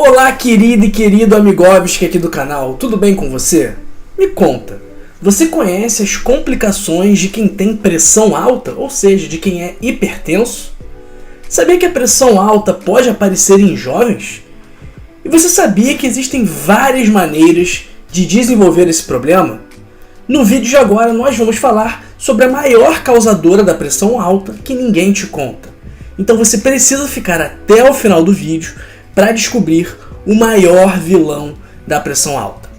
Olá, querido e querido Amigovski aqui do canal, tudo bem com você? Me conta, você conhece as complicações de quem tem pressão alta, ou seja, de quem é hipertenso? Sabia que a pressão alta pode aparecer em jovens? E você sabia que existem várias maneiras de desenvolver esse problema? No vídeo de agora nós vamos falar sobre a maior causadora da pressão alta que ninguém te conta. Então você precisa ficar até o final do vídeo para descobrir o maior vilão da pressão alta.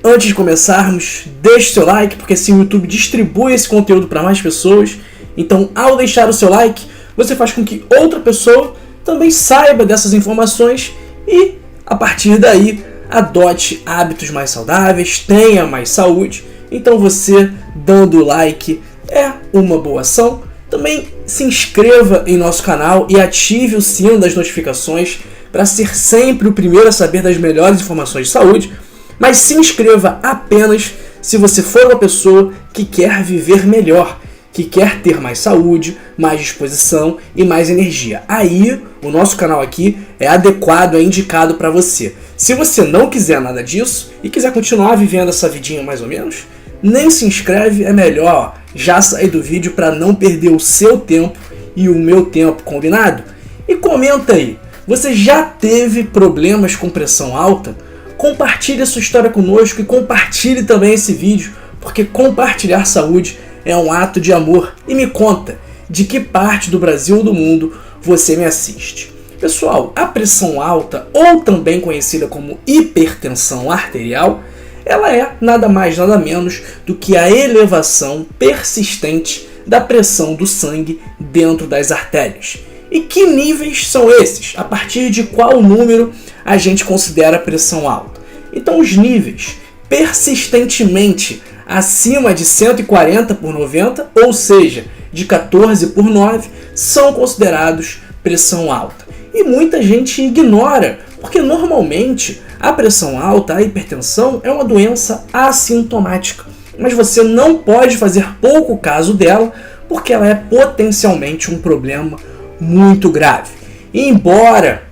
Antes de começarmos, deixe seu like, porque assim o YouTube distribui esse conteúdo para mais pessoas. Então, ao deixar o seu like, você faz com que outra pessoa também saiba dessas informações e, a partir daí, adote hábitos mais saudáveis, tenha mais saúde. Então você, dando like, é uma boa ação. Também se inscreva em nosso canal e ative o sino das notificações para ser sempre o primeiro a saber das melhores informações de saúde, mas se inscreva apenas se você for uma pessoa que quer viver melhor, que quer ter mais saúde, mais disposição e mais energia. Aí, o nosso canal aqui é adequado, é indicado para você. Se você não quiser nada disso e quiser continuar vivendo essa vidinha mais ou menos, nem se inscreve, é melhor já sair do vídeo para não perder o seu tempo e o meu tempo, combinado? E comenta aí, você já teve problemas com pressão alta? Compartilhe a sua história conosco e compartilhe também esse vídeo, porque compartilhar saúde é um ato de amor. E me conta, de que parte do Brasil ou do mundo você me assiste? Pessoal, a pressão alta, ou também conhecida como hipertensão arterial, ela é nada mais nada menos do que a elevação persistente da pressão do sangue dentro das artérias. E que níveis são esses? A partir de qual número a gente considera pressão alta? Então os níveis persistentemente acima de 140/90, ou seja, de 14/9, são considerados pressão alta. E muita gente ignora, porque normalmente a pressão alta, a hipertensão, é uma doença assintomática. Mas você não pode fazer pouco caso dela, porque ela é potencialmente um problema muito grave. E embora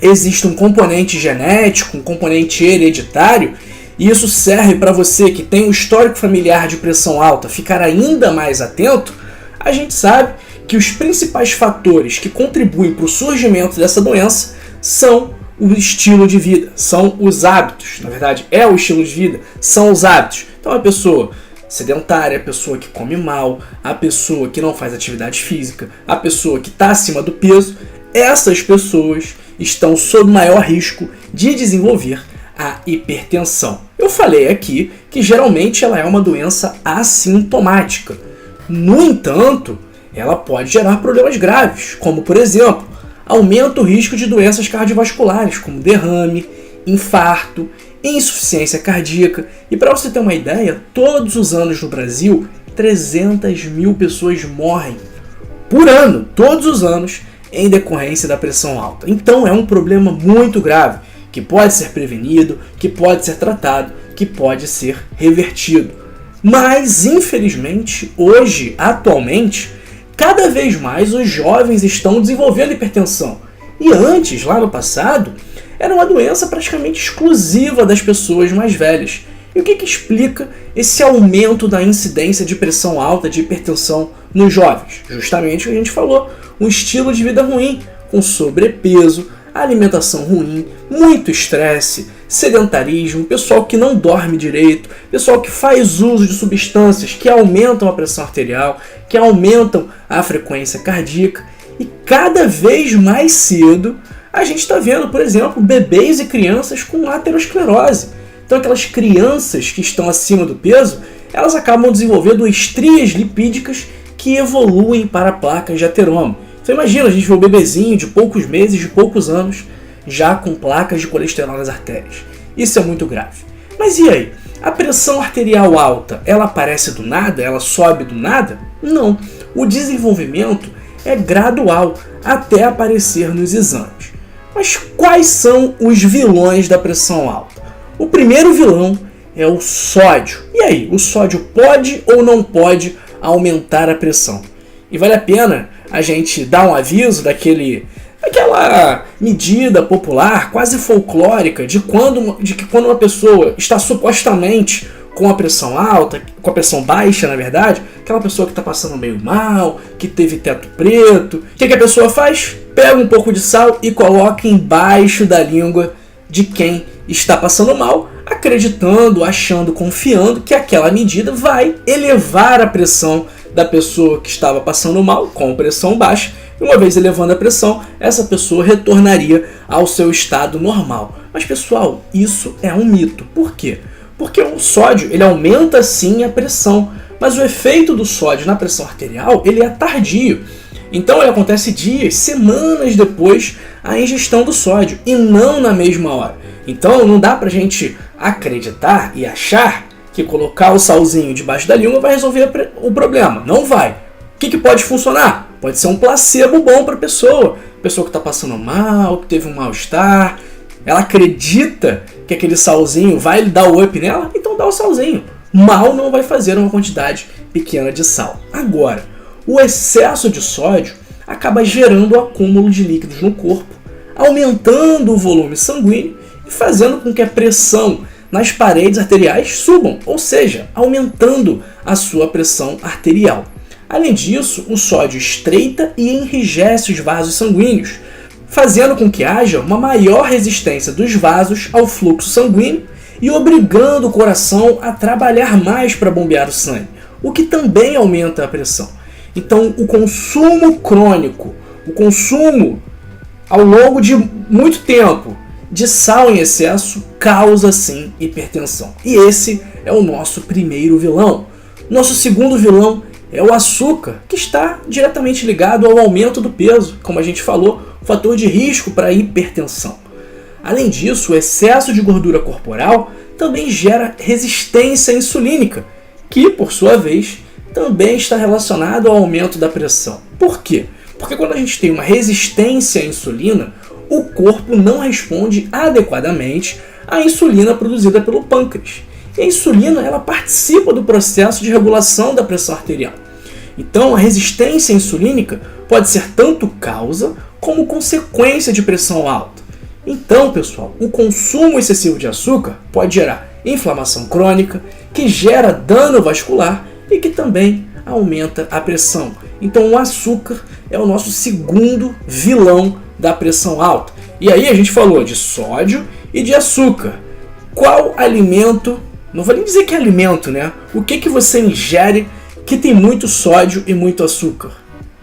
exista um componente genético, um componente hereditário, e isso serve para você que tem um histórico familiar de pressão alta ficar ainda mais atento, a gente sabe que os principais fatores que contribuem para o surgimento dessa doença são o estilo de vida, são os hábitos. Na verdade, é o estilo de vida, são os hábitos. Então a pessoa sedentária, a pessoa que come mal, a pessoa que não faz atividade física, a pessoa que está acima do peso, essas pessoas estão sob maior risco de desenvolver a hipertensão. Eu falei aqui que geralmente ela é uma doença assintomática. No entanto, ela pode gerar problemas graves, como por exemplo, aumenta o risco de doenças cardiovasculares, como derrame, infarto, insuficiência cardíaca. E para você ter uma ideia, todos os anos no Brasil, 300 mil pessoas morrem por ano, todos os anos, em decorrência da pressão alta. Então é um problema muito grave, que pode ser prevenido, que pode ser tratado, que pode ser revertido. Mas, infelizmente, hoje, atualmente, cada vez mais os jovens estão desenvolvendo hipertensão. E antes, lá no passado, era uma doença praticamente exclusiva das pessoas mais velhas. E o que explica esse aumento da incidência de pressão alta, de hipertensão nos jovens? Justamente o que a gente falou, um estilo de vida ruim, com sobrepeso, alimentação ruim, muito estresse, sedentarismo, pessoal que não dorme direito, pessoal que faz uso de substâncias que aumentam a pressão arterial, que aumentam a frequência cardíaca. E cada vez mais cedo a gente está vendo, por exemplo, bebês e crianças com aterosclerose. Então aquelas crianças que estão acima do peso, elas acabam desenvolvendo estrias lipídicas que evoluem para placas de ateroma. Então imagina, a gente vê um bebezinho de poucos meses, de poucos anos, já com placas de colesterol nas artérias. Isso é muito grave. Mas e aí? A pressão arterial alta, ela aparece do nada? Ela sobe do nada? Não. O desenvolvimento é gradual até aparecer nos exames. Mas quais são os vilões da pressão alta? O primeiro vilão é o sódio. E aí, o sódio pode ou não pode aumentar a pressão? E vale a pena a gente dar um aviso Aquela medida popular, quase folclórica, de que quando uma pessoa está supostamente com a pressão alta, com a pressão baixa, na verdade, aquela pessoa que está passando meio mal, que teve teto preto, o que a pessoa faz? Pega um pouco de sal e coloca embaixo da língua de quem está passando mal, acreditando, achando, confiando que aquela medida vai elevar a pressão da pessoa que estava passando mal com pressão baixa. E uma vez elevando a pressão, essa pessoa retornaria ao seu estado normal. Mas pessoal, isso é um mito. Por quê? Porque o sódio ele aumenta sim a pressão, mas o efeito do sódio na pressão arterial ele é tardio. Então ele acontece dias, semanas depois da ingestão do sódio e não na mesma hora. Então não dá pra gente acreditar e achar que colocar o salzinho debaixo da língua vai resolver o problema. Não vai. O que pode funcionar? Pode ser um placebo bom para a pessoa que está passando mal, que teve um mal-estar. Ela acredita que aquele salzinho vai dar o up nela, então dá o salzinho. Mal não vai fazer uma quantidade pequena de sal. Agora, o excesso de sódio acaba gerando o acúmulo de líquidos no corpo, aumentando o volume sanguíneo e fazendo com que a pressão nas paredes arteriais subam, ou seja, aumentando a sua pressão arterial. Além disso, o sódio estreita e enrijece os vasos sanguíneos, fazendo com que haja uma maior resistência dos vasos ao fluxo sanguíneo e obrigando o coração a trabalhar mais para bombear o sangue, o que também aumenta a pressão. Então, o consumo crônico, o consumo ao longo de muito tempo de sal em excesso causa sim hipertensão. E esse é o nosso primeiro vilão. Nosso segundo vilão é o açúcar, que está diretamente ligado ao aumento do peso, como a gente falou, fator de risco para a hipertensão. Além disso, o excesso de gordura corporal também gera resistência insulínica, que, por sua vez, também está relacionado ao aumento da pressão. Por quê? Porque quando a gente tem uma resistência à insulina, o corpo não responde adequadamente à insulina produzida pelo pâncreas. E a insulina ela participa do processo de regulação da pressão arterial. Então, a resistência insulínica pode ser tanto causa como consequência de pressão alta. Então, pessoal, o consumo excessivo de açúcar pode gerar inflamação crônica, que gera dano vascular e que também aumenta a pressão. Então, o açúcar é o nosso segundo vilão da pressão alta. E aí a gente falou de sódio e de açúcar. Qual alimento, não vou nem dizer que é alimento, né? O que você ingere que tem muito sódio e muito açúcar?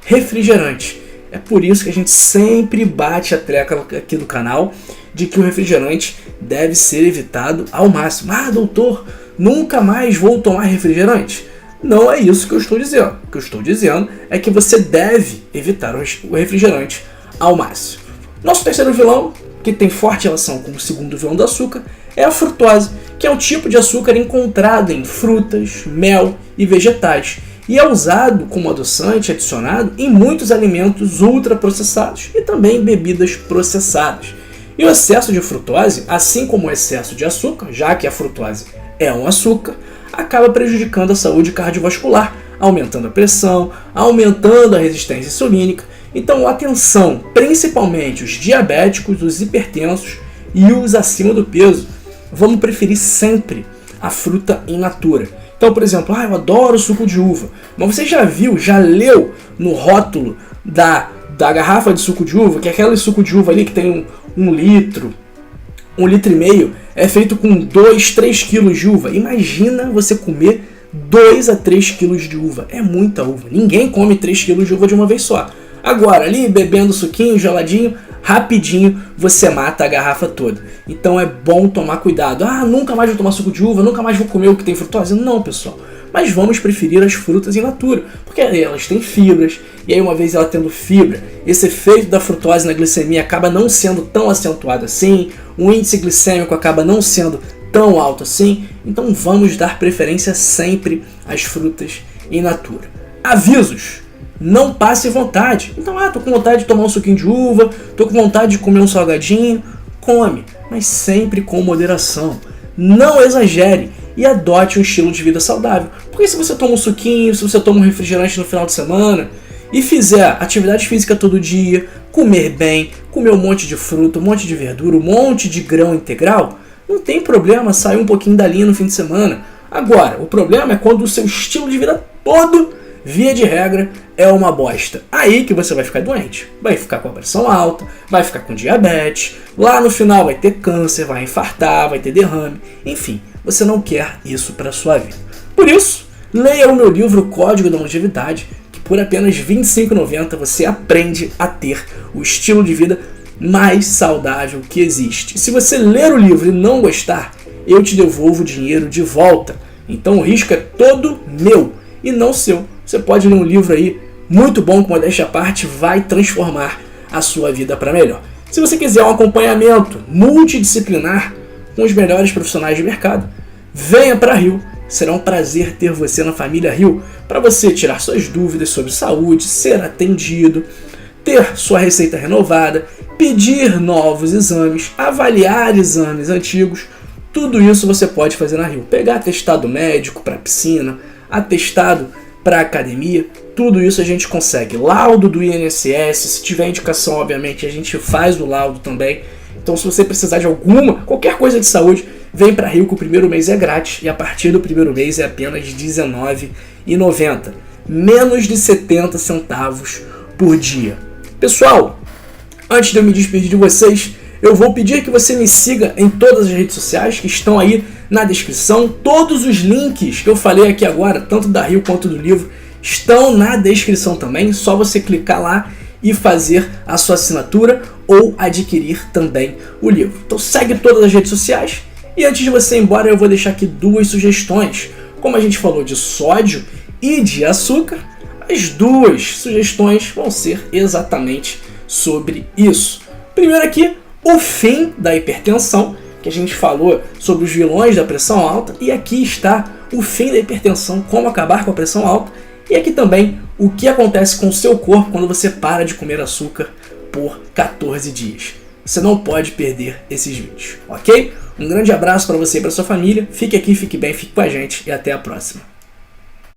Refrigerante. É por isso que a gente sempre bate a tecla aqui no canal de que o refrigerante deve ser evitado ao máximo. Ah, doutor, nunca mais vou tomar refrigerante. Não é isso que eu estou dizendo. O que eu estou dizendo é que você deve evitar o refrigerante ao máximo. Nosso terceiro vilão, que tem forte relação com o segundo vilão do açúcar, é a frutose, que é um tipo de açúcar encontrado em frutas, mel e vegetais, e é usado como adoçante adicionado em muitos alimentos ultraprocessados e também bebidas processadas. E o excesso de frutose, assim como o excesso de açúcar, já que a frutose é um açúcar, acaba prejudicando a saúde cardiovascular, aumentando a pressão, aumentando a resistência insulínica. Então, atenção, principalmente os diabéticos, os hipertensos e os acima do peso, vamos preferir sempre a fruta in natura. Então, por exemplo, eu adoro suco de uva, mas você já viu, já leu no rótulo da garrafa de suco de uva, que é aquele suco de uva ali que tem um litro e meio, é feito com 2, 3 quilos de uva. Imagina você comer 2 a 3 quilos de uva, é muita uva, ninguém come 3 quilos de uva de uma vez só. Agora, ali bebendo suquinho, geladinho, rapidinho você mata a garrafa toda. Então é bom tomar cuidado. Nunca mais vou tomar suco de uva, nunca mais vou comer o que tem frutose. Não, pessoal. Mas vamos preferir as frutas in natura, porque elas têm fibras, e aí uma vez ela tendo fibra, esse efeito da frutose na glicemia acaba não sendo tão acentuado assim, o índice glicêmico acaba não sendo tão alto assim, então vamos dar preferência sempre às frutas in natura. Avisos! Não passe vontade. Então, tô com vontade de tomar um suquinho de uva, tô com vontade de comer um salgadinho, come, mas sempre com moderação. Não exagere e adote um estilo de vida saudável. Porque se você toma um suquinho, se você toma um refrigerante no final de semana, e fizer atividade física todo dia, comer bem, comer um monte de fruta, um monte de verdura, um monte de grão integral, não tem problema sair um pouquinho da linha no fim de semana. Agora, o problema é quando o seu estilo de vida todo, via de regra, é uma bosta. Aí que você vai ficar doente. Vai ficar com a pressão alta, vai ficar com diabetes, lá no final vai ter câncer, vai infartar, vai ter derrame. Enfim, você não quer isso para sua vida. Por isso, leia o meu livro Código da Longevidade, que por apenas R$ 25,90 você aprende a ter o estilo de vida mais saudável que existe. E se você ler o livro e não gostar, eu te devolvo o dinheiro de volta. Então o risco é todo meu e não seu. Você pode ler um livro aí muito bom, com modéstia à parte, vai transformar a sua vida para melhor. Se você quiser um acompanhamento multidisciplinar com os melhores profissionais de mercado, venha para Rio. Será um prazer ter você na família Rio para você tirar suas dúvidas sobre saúde, ser atendido, ter sua receita renovada, pedir novos exames, avaliar exames antigos. Tudo isso você pode fazer na Rio. Pegar atestado médico para piscina, atestado para academia, tudo isso a gente consegue. Laudo do INSS, se tiver indicação, obviamente, a gente faz o laudo também. Então, se você precisar de qualquer coisa de saúde, vem para Rio, que o primeiro mês é grátis e a partir do primeiro mês é apenas R$ 19,90. Menos de 70 centavos por dia. Pessoal, antes de eu me despedir de vocês, eu vou pedir que você me siga em todas as redes sociais que estão aí na descrição. Todos os links que eu falei aqui agora, tanto da Rio quanto do livro, estão na descrição também. Só você clicar lá e fazer a sua assinatura ou adquirir também o livro. Então segue todas as redes sociais. E antes de você ir embora, eu vou deixar aqui 2 sugestões. Como a gente falou de sódio e de açúcar, as 2 sugestões vão ser exatamente sobre isso. Primeiro aqui, o fim da hipertensão, que a gente falou sobre os vilões da pressão alta, e aqui está o fim da hipertensão, como acabar com a pressão alta, e aqui também o que acontece com o seu corpo quando você para de comer açúcar por 14 dias. Você não pode perder esses vídeos, ok? Um grande abraço para você e para sua família, fique aqui, fique bem, fique com a gente e até a próxima.